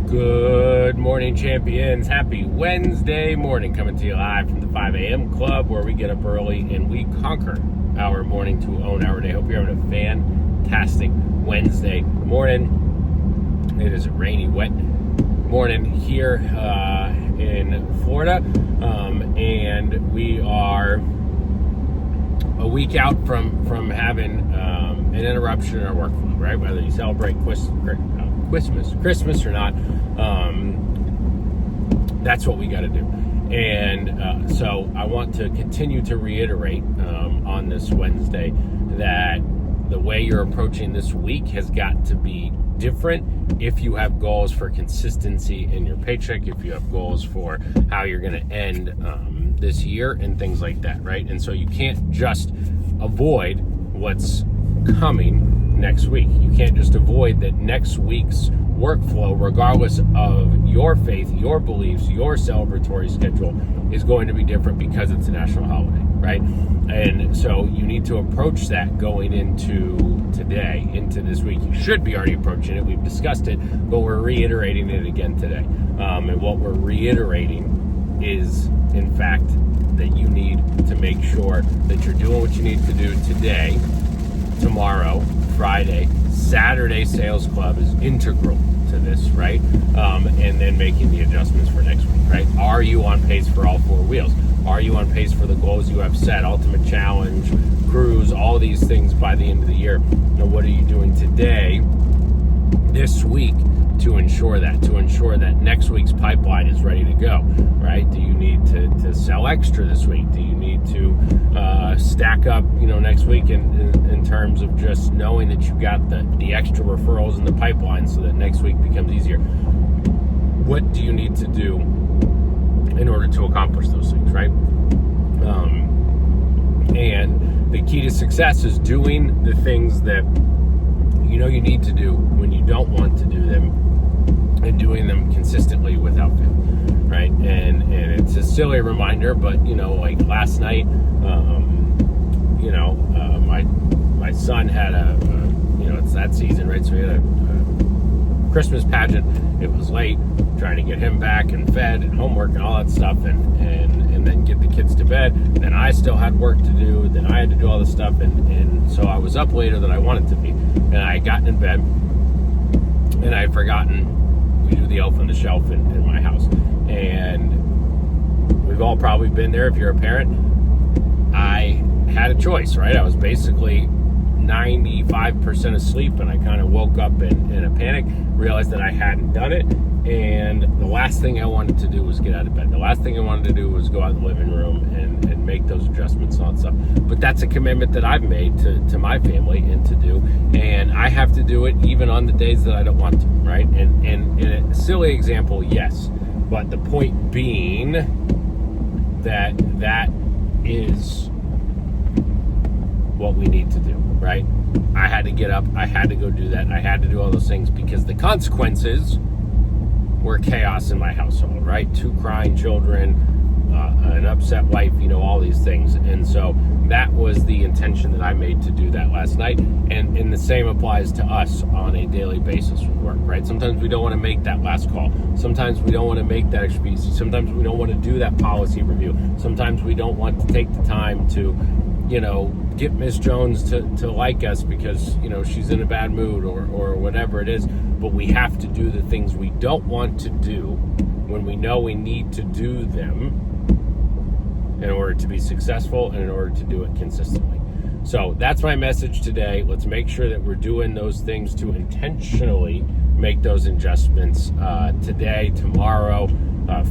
Good morning, champions. Happy Wednesday morning, coming to you live from the 5 a.m. club, where we get up early and we conquer our morning to own our day. Hope you're having a fantastic Wednesday morning. It is a rainy, wet morning here in Florida, and we are a week out from having an interruption in our workflow, right? Whether you celebrate Christmas or not, that's what we got to do. And so I want to continue to reiterate on this Wednesday that the way you're approaching this week has got to be different if you have goals for consistency in your paycheck, if you have goals for how you're going to end this year and things like that, right? And so you can't just avoid what's coming next week. You can't just avoid that next week's workflow, regardless of your faith, your beliefs, your celebratory schedule, is going to be different because it's a national holiday, right? And so you need to approach that going into today, into this week. You should be already approaching it. We've discussed it, but we're reiterating it again today. And what we're reiterating is, in fact, that you need to make sure that you're doing what you need to do today, tomorrow, Friday. Saturday Sales Club is integral to this, right? And then making the adjustments for next week, right? Are you on pace for all four wheels? Are you on pace for the goals you have set? Ultimate Challenge, Cruise, all these things by the end of the year. Now, what are you doing today, this week, to ensure that next week's pipeline is ready to go, right? Do you need to sell extra this week? Do you need to stack up, next week in terms of just knowing that you've got the extra referrals in the pipeline so that next week becomes easier? What do you need to do in order to accomplish those things, right? And the key to success is doing the things that you need to do when you don't want to do them, and doing them consistently without fail, right? And it's a silly reminder, but like last night, my son had it's that season, right? So we had a Christmas pageant. It was late, trying to get him back and fed and homework and all that stuff, and then get the kids to bed. Then I still had work to do. Then I had to do all this stuff, and so I was up later than I wanted to be. And I had gotten in bed, and I had forgotten we do the elf on the shelf in my house. And we've all probably been there if you're a parent. I had a choice, right? I was basically 95% asleep, and I kind of woke up in a panic, realized that I hadn't done it, and the last thing I wanted to do was get out of bed. The last thing I wanted to do was go out in the living room and make those adjustments and all that stuff. But that's a commitment that I've made to my family and to do, and I have to do it even on the days that I don't want to, right? And a silly example, yes, but the point being that is what we need to do, right? I had to get up, I had to go do that, I had to do all those things because the consequences were chaos in my household, right? 2 crying children, an upset wife, all these things. And so that was the intention that I made to do that last night. And the same applies to us on a daily basis with work, right? Sometimes we don't want to make that last call. Sometimes we don't want to make that extra piece. Sometimes we don't want to do that policy review. Sometimes we don't want to take the time to, get Miss Jones to like us because, she's in a bad mood or whatever it is. But we have to do the things we don't want to do when we know we need to do them in order to be successful and in order to do it consistently. So that's my message today. Let's make sure that we're doing those things to intentionally make those adjustments today, tomorrow,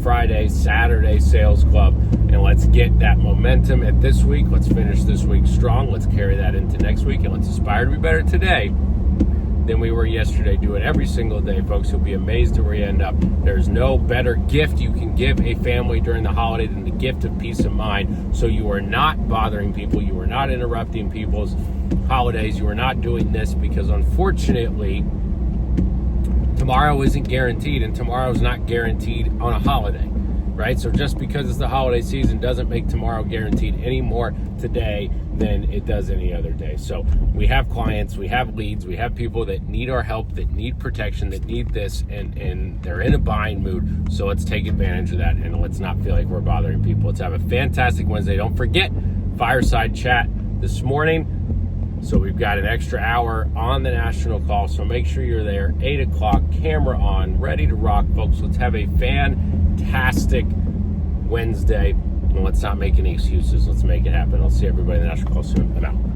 Friday, Saturday Sales Club, and let's get that momentum at this week. Let's finish this week strong. Let's carry that into next week, and let's aspire to be better today than we were yesterday. Do it every single day, folks. You'll be amazed at where you end up. There's no better gift you can give a family during the holiday than the gift of peace of mind. So you are not bothering people. You are not interrupting people's holidays. You are not doing this because, unfortunately, tomorrow isn't guaranteed, and tomorrow is not guaranteed on a holiday, right? So just because it's the holiday season doesn't make tomorrow guaranteed any more today than it does any other day. So we have clients, we have leads, we have people that need our help, that need protection, that need this, and they're in a buying mood. So let's take advantage of that, and let's not feel like we're bothering people. Let's have a fantastic Wednesday. Don't forget, fireside chat this morning. So we've got an extra hour on the national call, so make sure you're there. 8 o'clock, camera on, ready to rock, folks. Let's have a fantastic Wednesday. And let's not make any excuses. Let's make it happen. I'll see everybody in the national call soon. I'm out.